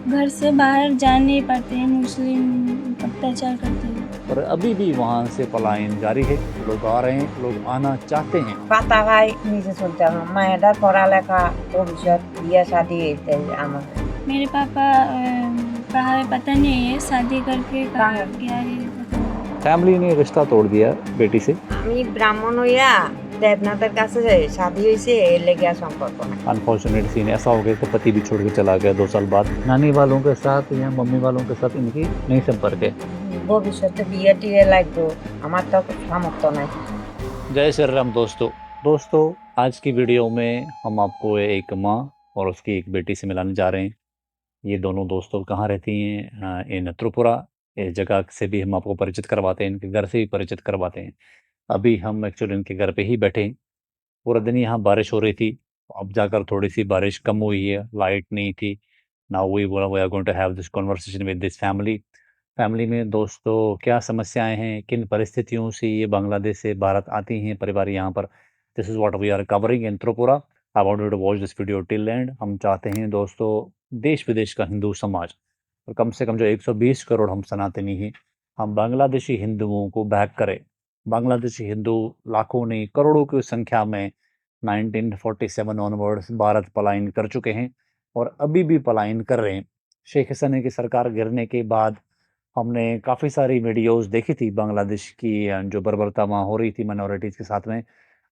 घर से बाहर जा नहीं पाते हैं, मुस्लिम अत्याचार करते हैं। और अभी भी वहाँ से पलायन जारी है। लोग आ रहे हैं, लोग आना चाहते हैं। পাতা খাই নিজে চলতে হবে মায়েরা পড়ালেখা ভবিষ্যৎ বিয়ে শাদী এইটাই আমাদের मेरे पापा कहा है पता नहीं है, शादी करके कहा कहाँ? गया है पता नहीं। फैमिली ने रिश्ता तोड़ दिया बेटी से। আমি ব্রাহ্মণ হইয়া দেবনাথের কাছে শাদী হয়েছে এর লেগে সম্পর্ক না अनफॉर्चुनेट सीन ऐसा हो गया कि पति भी छोड़ के चला गया 2 साल बाद। नानी वालों के साथ या मम्मी वालों के साथ इनकी नहीं संपर्क है। ভবিষ্যতে বিয়ে টিয়ে লাগতো আমার তো সামর্থ্য নাই जय श्री राम दोस्तों आज की वीडियो में हम आपको एक माँ और उसकी एक बेटी से मिलाने जा रहे हैं। ये दोनों दोस्तों कहाँ रहती हैं? इन त्रिपुरा। इस जगह से भी हम आपको परिचित करवाते हैं, इनके घर से भी परिचित करवाते हैं। अभी हम एक्चुअली इनके घर पे ही बैठे हैं। पूरा दिन यहाँ बारिश हो रही थी, अब जाकर थोड़ी सी बारिश कम हुई है, लाइट नहीं थी। Now we are going to have this conversation with this family में दोस्तों क्या समस्याएं हैं, किन परिस्थितियों से ये बांग्लादेश से भारत आती हैं परिवार यहाँ पर। This is what we are covering in Tripura. I want you to watch this video till end. हम चाहते हैं दोस्तों देश विदेश का हिंदू समाज और कम से कम जो 120 करोड़ हम सनातनी हैं, हम बांग्लादेशी हिंदुओं को बैक करें। बांग्लादेशी हिंदू लाखों नहीं करोड़ों की संख्या में 1947 ऑनवर्ड्स भारत पलायन कर चुके हैं और अभी भी पलायन कर रहे हैं। शेख हसीना की सरकार गिरने के बाद हमने काफ़ी सारी वीडियोस देखी थी बांग्लादेश की जो बर्बरता वहाँ हो रही थी माइनॉरिटीज़ के साथ में।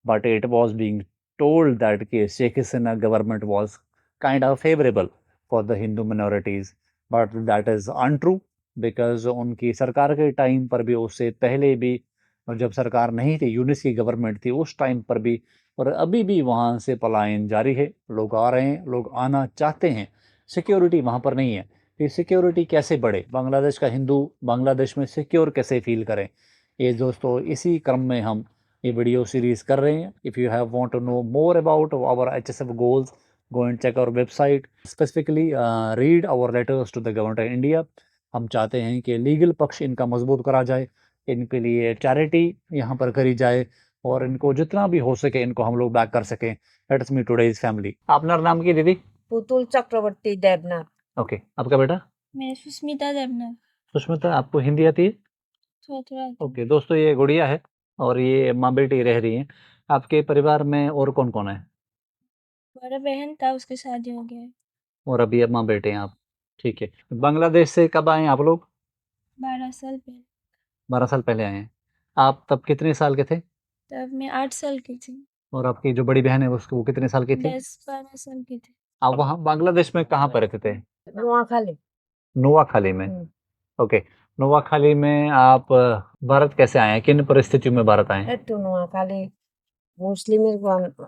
But it was being told that कि Sheikh Hasina government was kind of favourable for the Hindu minorities. But that is untrue because उनकी सरकार के टाइम पर भी, उससे पहले भी, और जब सरकार नहीं थी, यूनिस की गवर्नमेंट थी उस टाइम पर भी, और अभी भी वहाँ से पलायन जारी है। लोग आ रहे हैं, लोग आना चाहते हैं। सिक्योरिटी वहाँ पर नहीं है। ये सिक्योरिटी कैसे बढ़े? बांग्लादेश का हिंदू बांग्लादेश में सिक्योर कैसे फील करें? ये दोस्तों इसी क्रम में हम ये वीडियो सीरीज कर रहे हैं। If you have want to know more about our HSF goals, go and check our website, specifically read our letters to the government of India. हम चाहते हैं कि लीगल पक्ष इनका मजबूत करा जाए, इनके लिए चैरिटी यहाँ पर करी जाए और इनको जितना भी हो सके इनको हम लोग बैक कर सकें। Let's meet today's family. आपका नाम की दीदी? পুতুল চক্রবর্তী দেবনাথ ओके, आपका बेटा? मैं सुष्मिता देवना। सुष्मिता, आपको हिंदी आती है? थोड़ा थोड़ा ओके दोस्तों, ये गुड़िया है और ये माँ बेटी रह रही हैं। आपके परिवार में और कौन कौन है? बड़ा बहन था, उसकी शादी हो गया है। और अभी अब माँ बेटे हैं आप? ठीक है। बांग्लादेश से कब आए आप लोग? 12 साल पहले। 12 साल पहले आए हैं। आप तब कितने साल के थे? तब मैं 8 साल की थी। और आपकी जो बड़ी बहन है उसको, वो कितने साल की थी? 10-12 साल की थी। आप वहाँ बांग्लादेश में कहाँ पर रहते थे? নোয়াখালী नोआखाली में। ओके, नोआखाली में आप भारत कैसे आए हैं? किन परिस्थितियों में भारत आए हैं? একটু নোয়াখালী মুসলিমের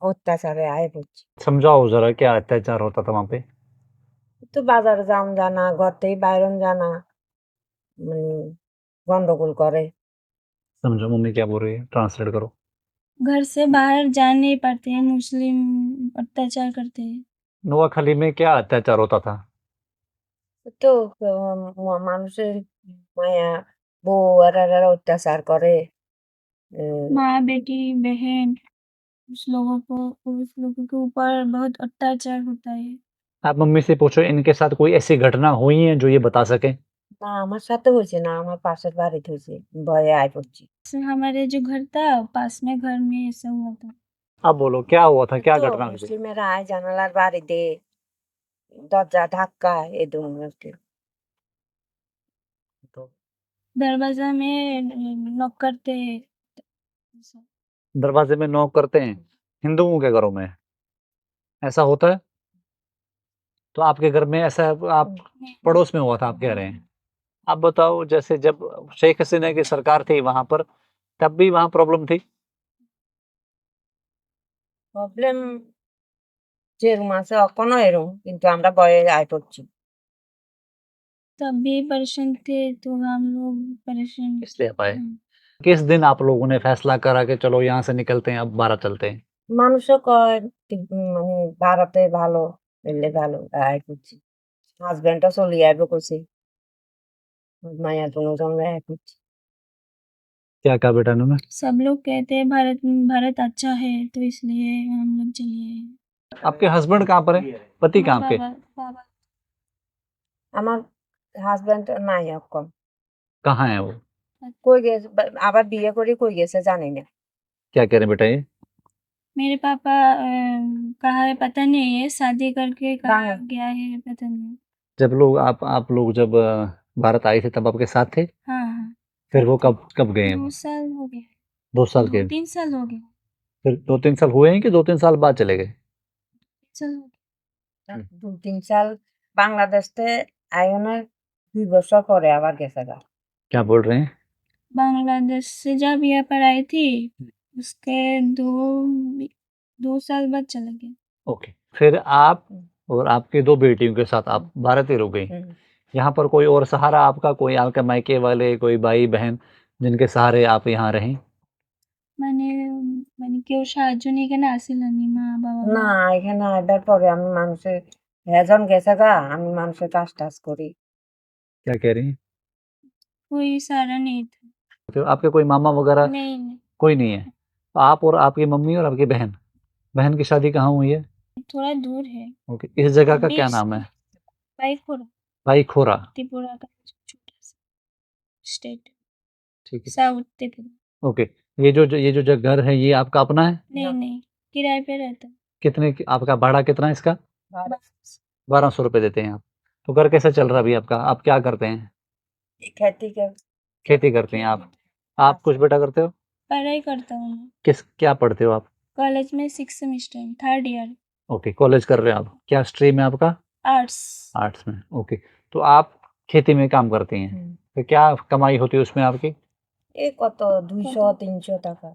অত্যাচারে আয় পড়ছি समझाओ जरा, क्या अत्याचार होता था वहाँ पे? তো বাজারে যাম জানা ঘর থেকে বাইরন জানা মানে গন্ডগোল করে समझो मम्मी क्या बोल रही है, ट्रांसलेट करो। घर से बाहर जा नहीं पाते हैं, मुस्लिम अत्याचार करते हैं। नोआखाली में क्या अत्याचार होता था? তো মানুষের মায়া বউ আর অত্যাচার করে माँ बेटी बहन, उस लोगों के ऊपर बहुत अत्याचार होता है। आप मम्मी से पूछो इनके साथ कोई ऐसी घटना हुई है जो ये बता सके। না আমার সাথে হয়েছে না আমার পাশের বাড়িতে হয়েছে ভয়ে আয় পড়ছি हमारे जो घर था, पास में घर में ऐसा हुआ था। आप बोलो क्या हुआ था, क्या তো घटना हुई थी? মুসলিমেরা আয় জানালার বাড়িতে দরজা ধাক্কা এ ধরনের तो दरवाजा में नॉक करते हैं। ऐसा। दरवाजे में नॉक करते हैं हिंदुओं के घरों में, ऐसा होता है? तो आपके घर में ऐसा आप पड़ोस में हुआ था आप कह रहे हैं? आप बताओ, जैसे जब शेख हसीना की सरकार थी वहां पर, तब भी वहां प्रॉब्लम थी? প্রবলেম যেরকম আছে এখনো এরকম কিন্তু আমরা ভয়ে আয় পড়ছি तब भी परेशान थे तो हम लोग परेशान। इसलिए आप आए। हम्म। किस दिन आप लोगों ने फैसला करा कि चलो यहाँ से निकलते हैं, अब बारह चलते हैं? মানুষও কয় মানে ভারতে ভালো এলে ভালো আয় করছি হাজবেন্ডও চলে আইব করছি মায়া দুজন আয় করছি क्या कहा बेटा ने? सब लोग कहते हैं भारत अच्छा है, तो इसलिए हम लोग चले आए। आपके हस्बैंड कहाँ पर है? पति कहाँ आपके? बाबा बाबा আমার হাসব্যান্ড নাই এখন। कहाँ है वो? কই গেছে আবার বিয়ে করে কই গেছে জানি না। क्या कह रहे हैं बेटा ये? मेरे पापा कहाँ है पता नहीं है, शादी करके कहाँ बाहर। गया है पता नहीं। जब लोग आप लोग जब भारत आए थे तब आपके साथ थे? हाँ, हाँ। फिर वो कब गए हैं 2 वो? साल हो गए। 2 साल के? 2-3 साल हो गए। फिर 2-3 साल हुए हैं कि 2-3 साल बाद चले गए? चल हो गए। ২-৩ সাল বাংলাদেশে আইনের ২ বছর পরে আবার গেছে গা। क्या बोल रहे हैं? बांग्लादेश से जब यहाँ पर आई थी, उसके 2 साल बाद चला गया। ओके। फिर आप हुँ। और आपकी 2 बेटियों के साथ आप भारत ही रुक गई। हुँ। यहाँ पर कोई और सहारा आपका, कोई आपके मायके वाले, कोई भाई-बहन जिनके सहारे आप यहाँ रहीं? মানে মানে কেউ সাহায্য নিয়ে এখানে আসিলনি মা-বাবা? না এখানে আইবার পরে আমি মানুষের হেজন গেছে গা আমি মানুষের কাজ-টাজ করি। क्या कह रही हैं? कोई सहारा नहीं था। तो आपके कोई मामा वगैरह नहीं, नहीं। कोई नहीं है? तो आप और आपकी मम्मी और आपकी बहन, बहन की शादी कहाँ हुई है? थोड़ा दूर है। ओके। इस जगह का क्या 20 नाम है? भाईखोरा, भाईखोरा। त्रिपुरा का छोटा-सा स्टेट, ठीक है। साउथ त्रिपुरा। ओके। ये जो घर है ये आपका अपना है? नहीं, हाँ। नहीं, किराए पे रहता है। कितने की आपका भाड़ा कितना है इसका? और 1200 रुपए देते हैं आप। तो घर कैसा चल रहा है अभी आपका? आप क्या करते हैं? खेती के खेती करते हैं आप। आप कुछ बेटा करते हो? पढ़ाई करता हूँ मैं। क्या पढ़ते हो आप? कॉलेज में 6th सेमेस्टर में, 3rd ईयर, ओके, कॉलेज कर रहे हो आप। क्या स्ट्रीम है आपका? आर्ट्स। आर्ट्स में। ओके। तो आप खेती में काम करती हैं। হুম। तो क्या कमाई होती है उसमें आपकी? এই কত ২০০-৩০০ টাকা।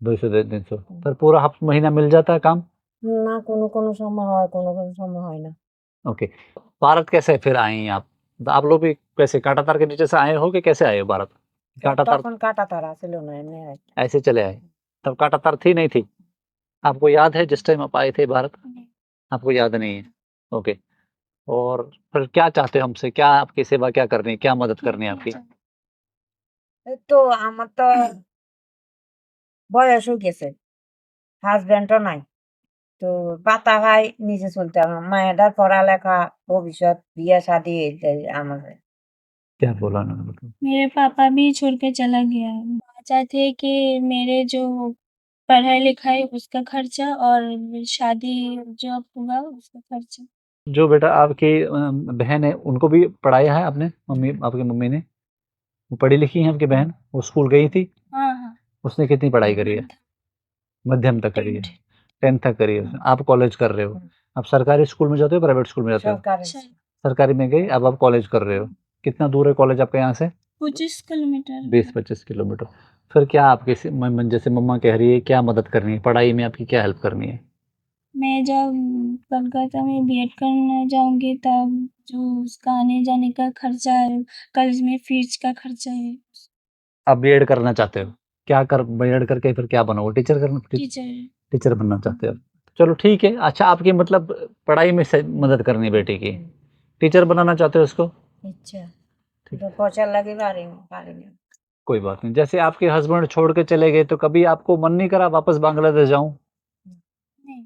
200 से 300। হুম। पर पूरा महीना मिल जाता है काम? না কোনো সময় হয়, কোনো সময় হয় না। ओके। भारत कैसे फिर आए हैं आप? आप लोग भी कैसे कांटातार के नीचे से आए हो कि कैसे आए हो भारत? कांटातार তখন কাঁটাতারা ছিল না এমনি আরকি। ऐसे चले आए। तब कांटातार थी नहीं थी? आपको याद है जिस टाइम आप आए थे भारत? नहीं। आपको याद नहीं है। ओके। और फिर क्या चाहते हो हमसे? क्या आपकी सेवा क्या करनी है? क्या मदद करनी है आपकी? এই তো আমার তো বয়স হয়ে গেছে। হাসব্যান্ডও নাই। তো পাতা ভাই নিজে চলতে হবে। মায়েরার পড়ালেখা, ভবিষ্যৎ, বিয়ে-শাদী এইটাই আমাদের। क्या बोला उन्होंने मतलब? मेरे पापा भी छोड़ के चला गया। चाहते हैं कि मेरे जो पढ़ाई-लिखाई उसका खर्चा और शादी जब होगा उसका खर्चा। जो बेटा आपकी बहन है उनको भी पढ़ाया है आपने? आपकी मम्मी ने? वो पढ़ी लिखी हैं आपकी बहन? वो स्कूल गई थी? हाँ, हाँ। उसने कितनी पढ़ाई करी है? मध्यम तक करी है। 10th तक करी है उसने। आप कॉलेज कर रहे हो। आप सरकारी स्कूल में जाते हो, प्राइवेट स्कूल में जाते हो? সরকারি। अच्छा, सरकारी में गई, अब आप कॉलेज कर रहे हो। कितना दूर है कॉलेज आपका यहाँ से? 25 किलोमीटर। 20-25 किलोमीटर। फिर क्या आपके जैसे मम्मा कह रही है क्या मदद करनी है? पढ़ाई में आपकी क्या हेल्प करनी है? मैं जब कोलकाता में बीएड करने जाऊँगी तब जो उसका आने-जाने का खर्चा है, कॉलेज में फीस का खर्चा है। आप बीएड करना चाहते हो? बीएड करके फिर क्या बनोगे? टीचर। टीचर बनना चाहते हो? चलो ठीक है। अच्छा आपकी मतलब पढ़ाई में से मदद करनी है बेटी की। टीचर बनाना चाहते हो उसको? ইচ্ছা। কিন্তু পয়সার লাগি পারিনি। कोई बात नहीं। जैसे आपके हस्बैंड छोड़ के चले गए तो कभी आपको मन नहीं करा वापस बांग्लादेश जाऊँ? नहीं।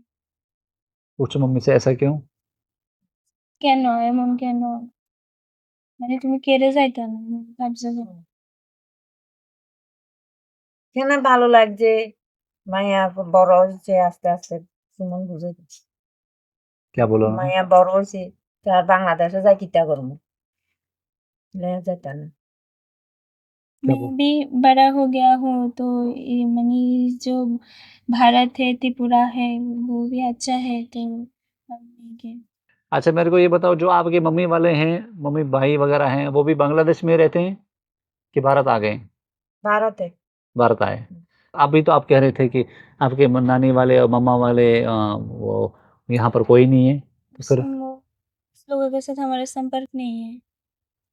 पूछो मम्मी से ऐसा क्यों? কেন? এমন কেন? মানে তুমি কেড়ে যাইতা না? ভাবছো যে এখানে ভালো লাগছে। মাইয়া বড় হইছে আস্তে সুমন বুঝাইতেছে। क्या बोला उन्होंने? মাইয়া বড় হইছে তো আর বাংলাদেশে যাই কিটা করবো? লইয়া যাইতা না। क्या मैं बोल भी बड़ा हो गया हूँ तो ये मनी जो भारत है, त्रिपुरा है, वो भी अच्छा है तो हम नहीं गए। अच्छा मेरे को ये बताओ जो आपके मम्मी वाले हैं, मम्मी भाई वगैरह हैं, वो भी बांग्लादेश में रहते हैं कि भारत आ गए? ভারতে। भारत आए। अभी तो आप कह रहे थे कि आपके नानी वाले और मम्मा वाले वो यहाँ पर कोई नहीं है। तो फिर उस लोगों के साथ हमारा संपर्क नहीं है।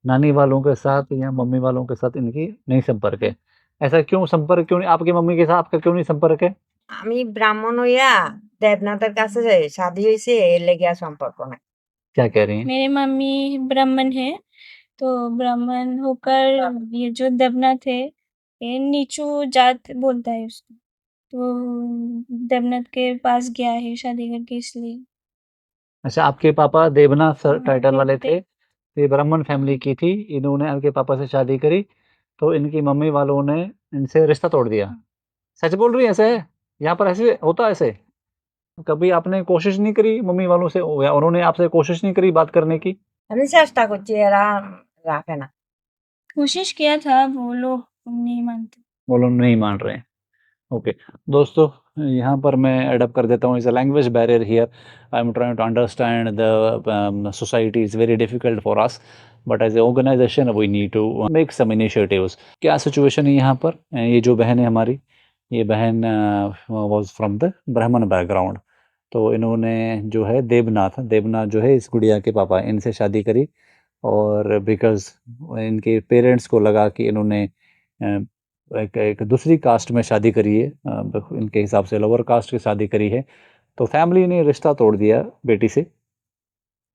नानी वालों के साथ या मम्मी वालों के साथ इनकी नहीं संपर्क है। ऐसा क्यों संपर्क क्यों नहीं आपकी मम्मी के साथ आपका क्यों नहीं संपर्क है? আমি ব্রাহ্মণ হইয়া দেবনাথের কাছে যাই শাদী হইছে এর লেগিয়া সম্পর্ক নাই। क्या कह रही हैं? मेरी मम्मी ब्राह्मण है, तो ब्राह्मण होकर ये जो देवनाथ है, ये नीचू जात बोलता है उसको। तो देवनाथ के पास गया है शादी करके इसलिए। अच्छा आपके पापा देवनाथ हाँ, टाइटल वाले थे तो ये ब्राह्मण फैमिली की थी, इन्होंने इनके पापा से शादी करी, तो इनकी मम्मी वालों ने इनसे रिश्ता तोड़ दिया। सच बोल रही है ऐसे है? यहाँ पर ऐसे होता है ऐसे? कभी आपने कोशिश नहीं करी मम्मी वालों से या उन्होंने आपसे कोशिश नहीं करी बात करने की? আমি চেষ্টা করছি, एरा राखे ना। कोशिश किया था, वो लोग नहीं मानते। वो लोग नहीं मान रहे हैं। ओके दोस्तों, यहाँ पर मैं एडप्ट कर देता हूँ, is a language barrier here. I am trying to understand the society is very difficult for us, but as a organisation we need to make some initiatives. क्या सिचुएशन है यहाँ पर? ये जो बहन है हमारी, ये बहन वाज फ्रॉम द ब्राह्मण बैकग्राउंड। तो इन्होंने जो है देवनाथ जो है इस गुड़िया के पापा, इनसे शादी करी। और बिकॉज़ इनके पेरेंट्स को लगा कि इन्होंने एक दूसरी कास्ट में शादी करी है, इनके हिसाब से लोअर कास्ट की शादी करी है, तो फैमिली ने रिश्ता तोड़ दिया बेटी से।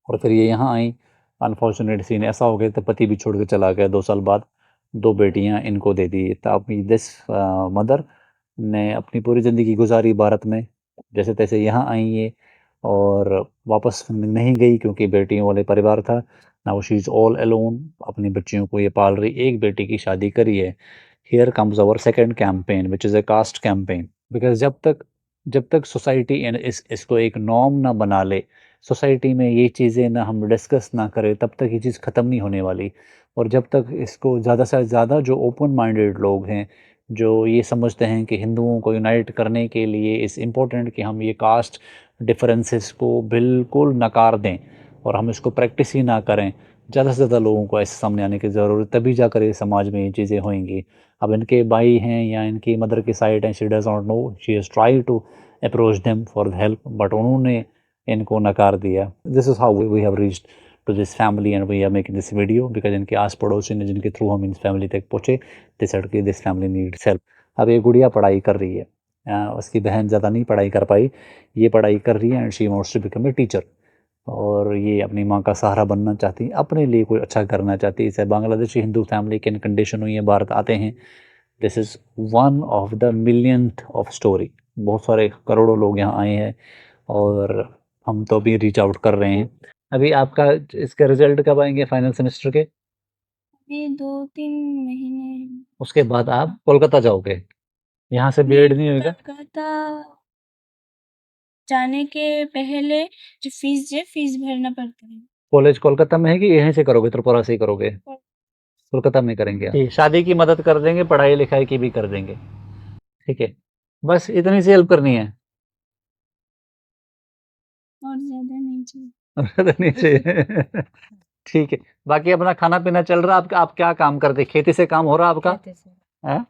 और फिर ये यहाँ आई। अनफॉर्चुनेट सीन ऐसा हो गया, तो पति भी छोड़ के चला गया 2 साल बाद। 2 बेटियाँ इनको दे दी। तब दिस मदर ने अपनी पूरी ज़िंदगी गुजारी भारत में, जैसे तैसे यहाँ आई ये, और वापस नहीं गई क्योंकि बेटियों वाले परिवार था। Now she is all alone, अपनी बच्चियों को ये पाल रही। एक बेटी की शादी करी है। Here comes our second campaign which is a caste campaign. Because जब तक सोसाइटी इसको एक नॉर्म ना बना ले, सोसाइटी में ये चीज़ें ना हम डिस्कस ना करें, तब तक ये चीज़ ख़त्म नहीं होने वाली। और जब तक इसको ज़्यादा से ज़्यादा जो ओपन माइंडेड लोग हैं, जो ये समझते हैं कि हिंदुओं को यूनाइट करने के लिए इज़ इम्पोर्टेंट कि हम ये कास्ट डिफरेंसेस को बिल्कुल नकार दें और हम इसको प्रैक्टिस ही ना करें। ज़्यादा से ज़्यादा लोगों को ऐसे सामने आने की ज़रूरत, तभी जाकर ये समाज में ये चीज़ें होएँगी। अब इनके भाई हैं या इनकी मदर की साइड है, she does not know, she has tried to approach them for help, but उन्होंने इनको नकार दिया। This is how we have reached to this family and we are making this video, because इनके आस-पड़ोसी ने जिनके थ्रू हम इस फैमिली तक पहुँचे, दे सेड कि दिस फैमिली नीड्स हेल्प। अब ये गुड़िया पढ़ाई कर रही है। उसकी बहन ज़्यादा नहीं पढ़ाई कर पाई, ये पढ़ाई कर रही है and she wants to become a teacher. और ये अपनी माँ का सहारा बनना चाहती है, अपने लिए कुछ अच्छा करना चाहती है। इसे बांग्लादेशी हिंदू फैमिली की कंडीशन हुई है, भारत आते हैं। This is one of the millionth of story. बहुत सारे करोड़ों लोग यहाँ आए हैं और हम तो अभी रीच आउट कर रहे हैं। अभी आपका इसका रिजल्ट कब आएँगे फाइनल सेमेस्टर के? अभी 2-3 महीने। उसके बाद आप कोलकाता जाओगे? यहाँ से नहीं, बीएड नहीं होगा? कोलकाता जाने के पहले जो फीस भरना पड़ता है। कॉलेज कोलकाता में है कि यहीं से करोगे, त्रिपुरा से ही करोगे? कोलकाता में करेंगे आप। ठीक, शादी की मदद कर देंगे, पढ़ाई-लिखाई की भी कर देंगे। ठीक है, बस इतनी सी हेल्प करनी है। और ज़्यादा नहीं चाहिए। ज़्यादा नहीं चाहिए। ठीक है, बाकी अपना खाना-पीना चल रहा है आपका? आप क्या काम करते हैं? खेती से काम हो रहा है आपका? कहते से। हैं?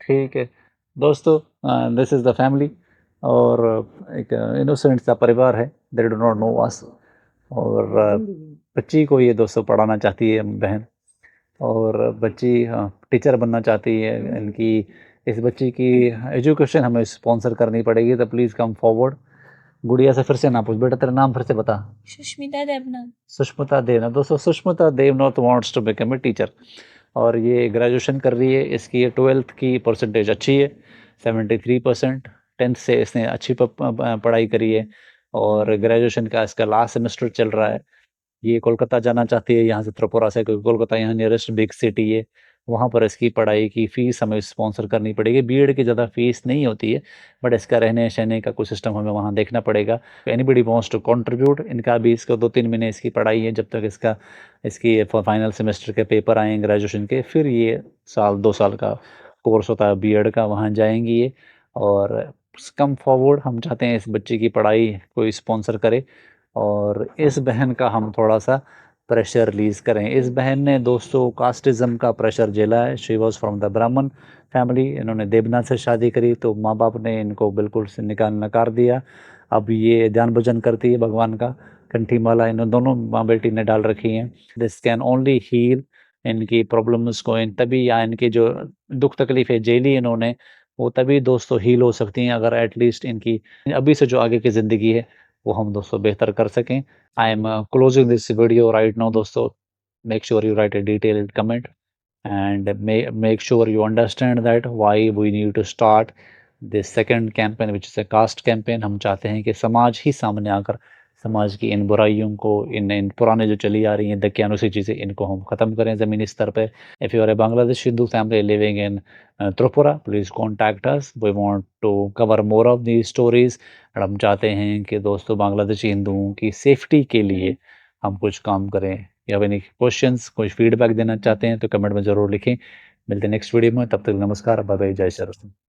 ठीक है। दोस्तों, दिस इज़ द फैमिली, और एक इनोसेंट सा परिवार है, they do not know us. और बच्ची को ये दोस्तों पढ़ाना चाहती है बहन, और बच्ची टीचर बनना चाहती है। इनकी इस बच्ची की एजुकेशन हमें स्पॉन्सर करनी पड़ेगी, तो प्लीज़ कम फॉरवर्ड। गुड़िया से फिर से ना पूछ, बेटा तेरा नाम फिर से बता। सुष्मिता देवनाथ। सुष्मिता देवनाथ। दोस्तों, Sushmita Devnath wants to become a teacher, और ये ग्रेजुएशन कर रही है। इसकी 12th की परसेंटेज अच्छी है, 73%। 10th से इसने अच्छी पढ़ाई करी है, और ग्रेजुएशन का इसका लास्ट सेमेस्टर चल रहा है। ये कोलकाता जाना चाहती है यहाँ से, त्रिपुरा से, क्योंकि कोलकाता यहाँ नियरेस्ट बिग सिटी है। वहाँ पर इसकी पढ़ाई की फ़ीस हमें स्पॉन्सर करनी पड़ेगी। बीएड की ज़्यादा फ़ीस नहीं होती है, बट इसका रहने-सहने का कुछ सिस्टम हमें वहाँ देखना पड़ेगा। एनीबॉडी वांट्स टू कंट्रीब्यूट, इनका भी इसका 2-3 महीने इसकी पढ़ाई है, जब तक इसकी फाइनल सेमेस्टर के पेपर आएँ ग्रेजुएशन के, फिर ये 2 साल का कोर्स होता है बीएड का, वहाँ जाएँगी ये। और कम फॉरवर्ड हम चाहते हैं इस बच्चे की पढ़ाई कोई स्पॉन्सर करे, और इस बहन का हम थोड़ा-सा प्रेशर रिलीज़ करें। इस बहन ने दोस्तों कास्टिज़्म का प्रेशर झेला है। शी वाज़ फ्रॉम द ब्राह्मण फैमिली। इन्होंने देवनाथ से शादी करी, तो माँ-बाप ने इनको बिल्कुल से नकार दिया। अब ये ध्यान भजन करती है भगवान का, कंठी माला इन दोनों माँ-बेटी ने डाल रखी हैं। दिस कैन ओनली हील इनकी प्रॉब्लम्स को, इन तभी, या इनकी जो दुःख तकलीफ़ें झेली इन्होंने, वो तभी दोस्तों हील हो सकती हैं, अगर एट लीस्ट इनकी अभी से जो आगे की ज़िंदगी है वो हम दोस्तों बेहतर कर सकें। I am closing this video right now दोस्तों। Make sure you write a detailed comment and make sure you understand that why we need to start this second campaign which is a caste campaign। हम चाहते हैं कि समाज ही सामने आकर समाज की इन बुराइयों को, इन पुराने जो चली आ रही हैं दकियानुसी चीज़ें, इनको हम ख़त्म करें ज़मीनी स्तर पे। If you are a Bangladesh Hindu family living in Tripura, please contact us. We want to cover more of these stories और हम चाहते हैं कि दोस्तों बांग्लादेशी हिंदुओं की सेफ्टी के लिए हम कुछ काम करें। या एनी क्वेश्चंस, कोई फीडबैक देना चाहते हैं तो कमेंट में ज़रूर लिखें। मिलते हैं नेक्स्ट वीडियो में, तब तक नमस्कार, बाय बाय, जय श्री राम।